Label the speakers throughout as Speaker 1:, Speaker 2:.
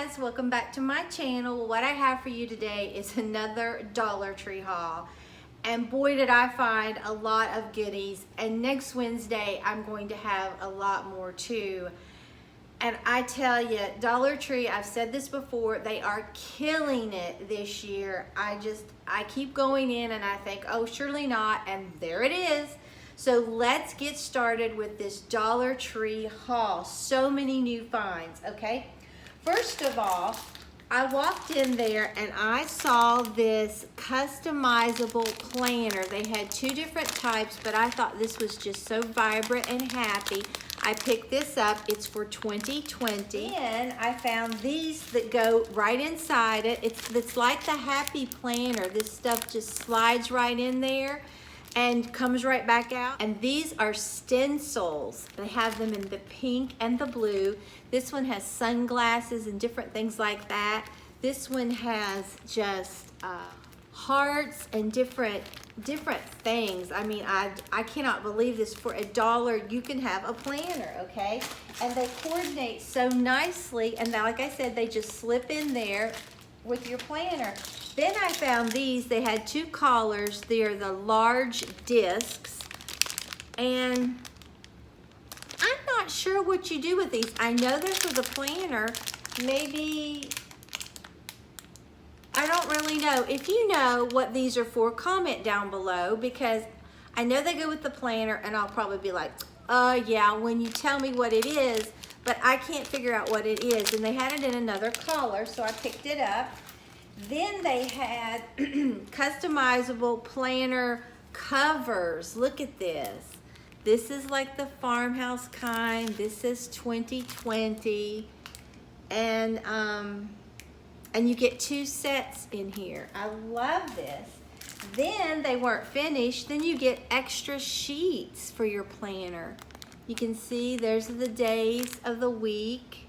Speaker 1: guys, welcome back to my channel. What I have for you today is another Dollar Tree haul, and boy did I find a lot of goodies, and next Wednesday I'm going to have a lot more too. And I tell you, Dollar Tree, I've said this before, they are killing it this year. I keep going in and I think, oh, surely not, and there it is. So let's get started with this Dollar Tree haul. So many new finds, okay? First of all, I walked in there and I saw this customizable planner. They had two different types, but I thought this was just so vibrant and happy. I picked this up. It's for 2020. And I found these that go right inside it. It's like the Happy Planner. This stuff just slides right in there and comes right back out. And these are stencils. They have them in the pink and the blue. This one has sunglasses and different things like that. This one has just hearts and different things. I mean, I cannot believe this. For $1 you can have a planner, okay? And they coordinate so nicely, and like I said, they just slip in there with your planner. Then I found these. They had two collars. They're the large discs, and I'm not sure what you do with these. I know they're for the planner. Maybe, I don't really know. If you know what these are for, comment down below, because I know they go with the planner, and I'll probably be like, yeah, when you tell me what it is, but I can't figure out what it is. And they had it in another color, so I picked it up. Then they had customizable planner covers. Look at this. This is like the farmhouse kind. This is 2020. And you get two sets in here. I love this. Then they weren't finished. Then you get extra sheets for your planner. You can see there's the days of the week.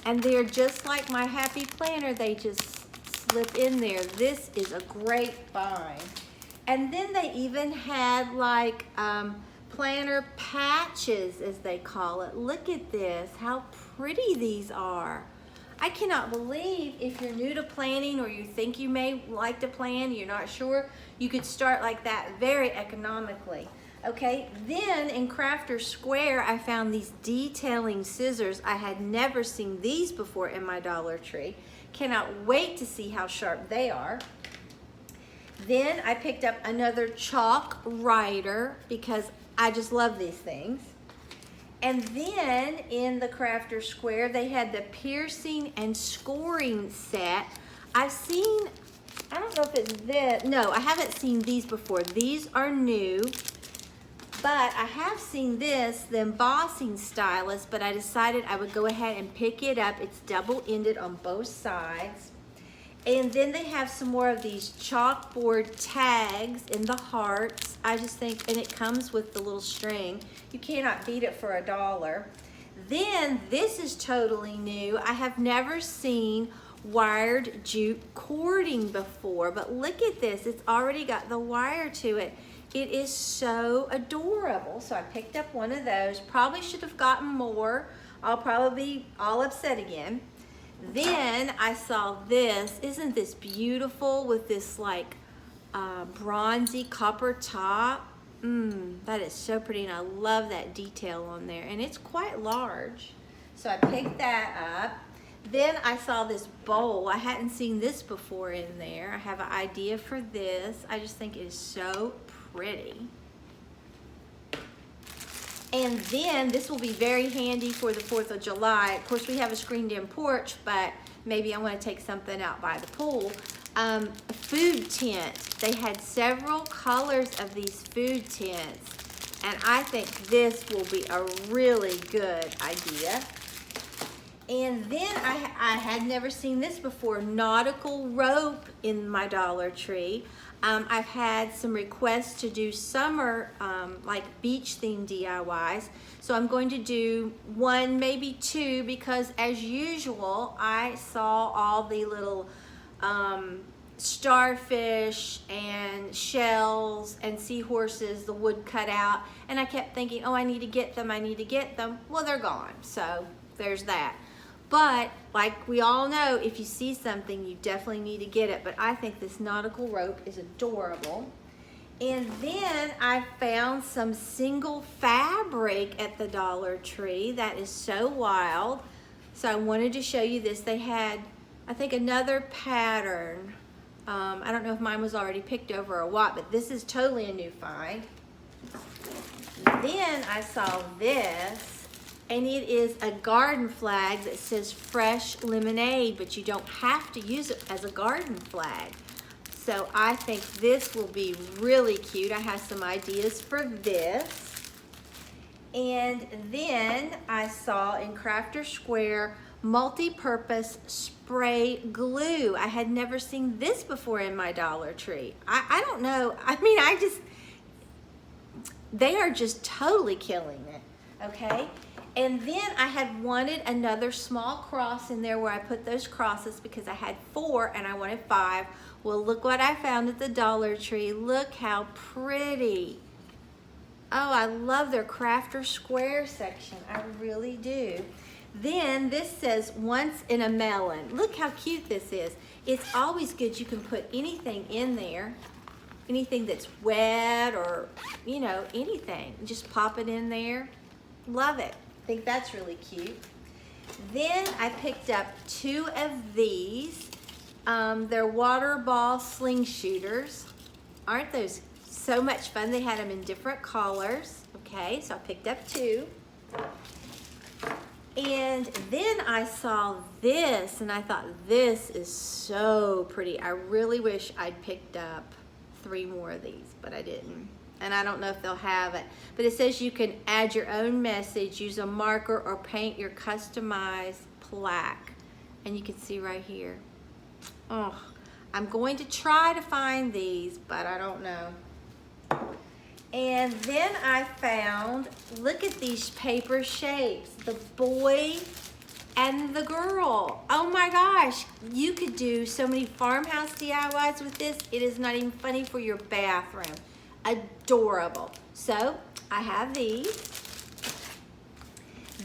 Speaker 1: And they're just like my Happy Planner. They just slip in there. This is a great find. And then they even had like planner patches, as they call it. Look at this, how pretty these are. I cannot believe, if you're new to planning or you think you may like to plan, you're not sure, you could start like that very economically. Okay, then in Crafter Square, I found these detailing scissors. I had never seen these before in my Dollar Tree. Cannot wait to see how sharp they are. Then I picked up another chalk writer because I just love these things. And then in the Crafter Square, they had the piercing and scoring set. I've seen, I don't know if it's this. No, I haven't seen these before. These are new. But I have seen this, the embossing stylus, but I decided I would go ahead and pick it up. It's double-ended on both sides. And then they have some more of these chalkboard tags in the hearts. I just think, and it comes with the little string. You cannot beat it for $1. Then this is totally new. I have never seen wired jute cording before, but look at this. It's already got the wire to it. It is so adorable. So I picked up one of those. Probably should have gotten more. I'll probably be all upset again. Then I saw this. Isn't this beautiful with this like bronzy copper top? That is so pretty, and I love that detail on there. And it's quite large. So I picked that up. Then I saw this bowl. I hadn't seen this before in there. I have an idea for this. I just think it is so pretty. And then this will be very handy for the 4th of July. Of course, we have a screened-in porch, but maybe I want to take something out by the pool. A food tent. They had several colors of these food tents, and I think this will be a really good idea. And then I had never seen this before, nautical rope in my Dollar Tree. I've had some requests to do summer, like beach themed DIYs. So I'm going to do one, maybe two, because as usual, I saw all the little starfish and shells and seahorses, the wood cut out. And I kept thinking, oh, I need to get them, I need to get them. Well, they're gone, so there's that. But like we all know, if you see something, you definitely need to get it. But I think this nautical rope is adorable. And then I found some single fabric at the Dollar Tree. That is so wild. So I wanted to show you this. They had, I think, another pattern. I don't know if mine was already picked over or what, but this is totally a new find. Then I saw this, and it is a garden flag that says fresh lemonade, but you don't have to use it as a garden flag. So I think this will be really cute. I have some ideas for this. And then I saw in Crafter Square multi-purpose spray glue. I had never seen this before in my Dollar Tree. I don't know. I mean, they are just totally killing it, okay? And then I had wanted another small cross in there where I put those crosses because I had 4 and I wanted 5. Well, look what I found at the Dollar Tree. Look how pretty. Oh, I love their Crafter Square section. I really do. Then this says once in a melon. Look how cute this is. It's always good. You can put anything in there. Anything that's wet or, you know, anything. Just pop it in there. Love it. I think that's really cute. Then I picked up 2 of these. They're water ball sling shooters. Aren't those so much fun? They had them in different colors. Okay, so I picked up 2. And then I saw this and I thought, this is so pretty. I really wish I'd picked up 3 more of these, but I didn't. And I don't know if they'll have it. But it says you can add your own message, use a marker, or paint your customized plaque. And you can see right here. Oh, I'm going to try to find these, but I don't know. And then I found, look at these paper shapes. The boy and the girl. Oh my gosh, you could do so many farmhouse DIYs with this. It is not even funny for your bathroom. Adorable. So I have these.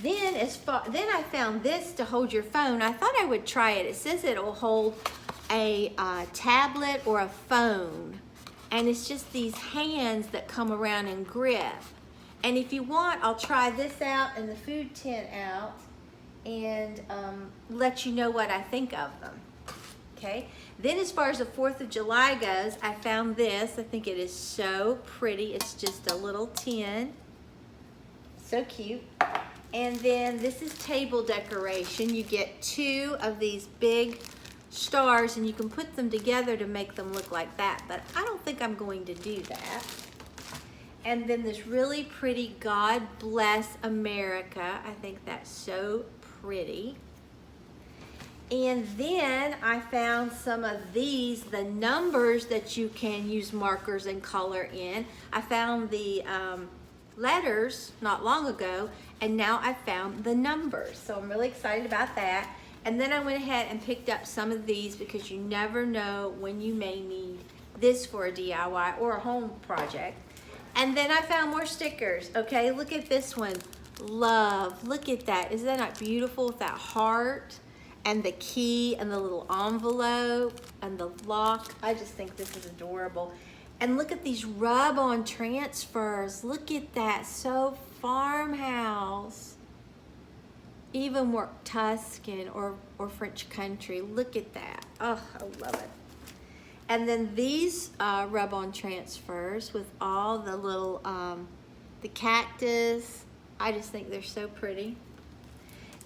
Speaker 1: Then I found this to hold your phone. I thought I would try it. It says it will hold a tablet or a phone. And it's just these hands that come around and grip. And if you want, I'll try this out and the food tin out and let you know what I think of them. Okay. Then as far as the 4th of July goes, I found this. I think it is so pretty. It's just a little tin. So cute. And then this is table decoration. You get 2 of these big stars and you can put them together to make them look like that. But I don't think I'm going to do that. And then this really pretty God Bless America. I think that's so pretty. And then I found some of these, the numbers that you can use markers and color in. I found the letters not long ago, and now I found the numbers. So I'm really excited about that. And then I went ahead and picked up some of these because you never know when you may need this for a DIY or a home project. And then I found more stickers. Okay, look at this one. Love, look at that. Isn't that not beautiful with that heart? And the key and the little envelope and the lock. I just think this is adorable. And look at these rub-on transfers. Look at that, so farmhouse. Even more Tuscan or French country. Look at that. Oh, I love it. And then these rub-on transfers with all the little, the cactus. I just think they're so pretty.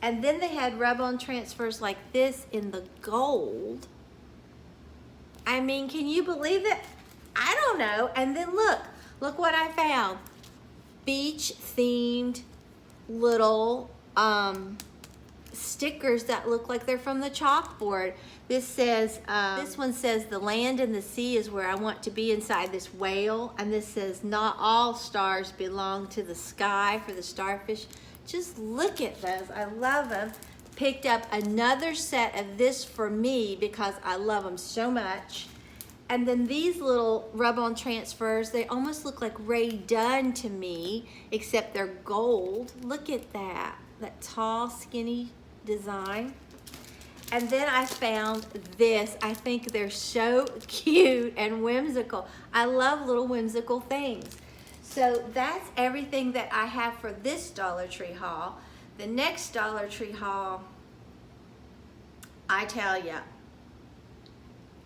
Speaker 1: And then they had rub-on transfers like this in the gold. I mean, can you believe it? I don't know. And then look what I found. Beach-themed little stickers that look like they're from the chalkboard. This says, this one says, the land and the sea is where I want to be inside this whale. And this says, not all stars belong to the sky for the starfish. Just look at those. I love them. Picked up another set of this for me because I love them so much. And then these little rub-on transfers, they almost look like Ray Dunn to me, except they're gold. Look at that. That tall, skinny design. And then I found this. I think they're so cute and whimsical. I love little whimsical things. So that's everything that I have for this Dollar Tree haul. The next Dollar Tree haul, I tell ya,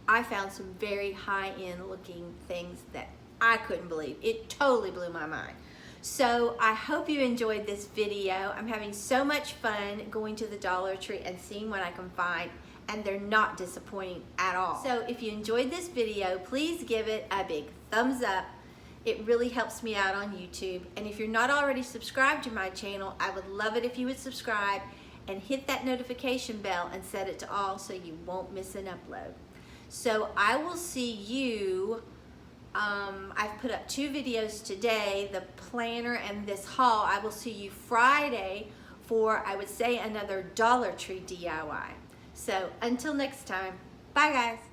Speaker 1: I found some very high-end looking things that I couldn't believe. It totally blew my mind. So I hope you enjoyed this video. I'm having so much fun going to the Dollar Tree and seeing what I can find, and they're not disappointing at all. So if you enjoyed this video, please give it a big thumbs up. It really helps me out on YouTube. And if you're not already subscribed to my channel, I would love it if you would subscribe and hit that notification bell and set it to all so you won't miss an upload. So I will see you. I've put up 2 videos today, the planner and this haul. I will see you Friday for, I would say, another Dollar Tree DIY. So until next time, bye guys.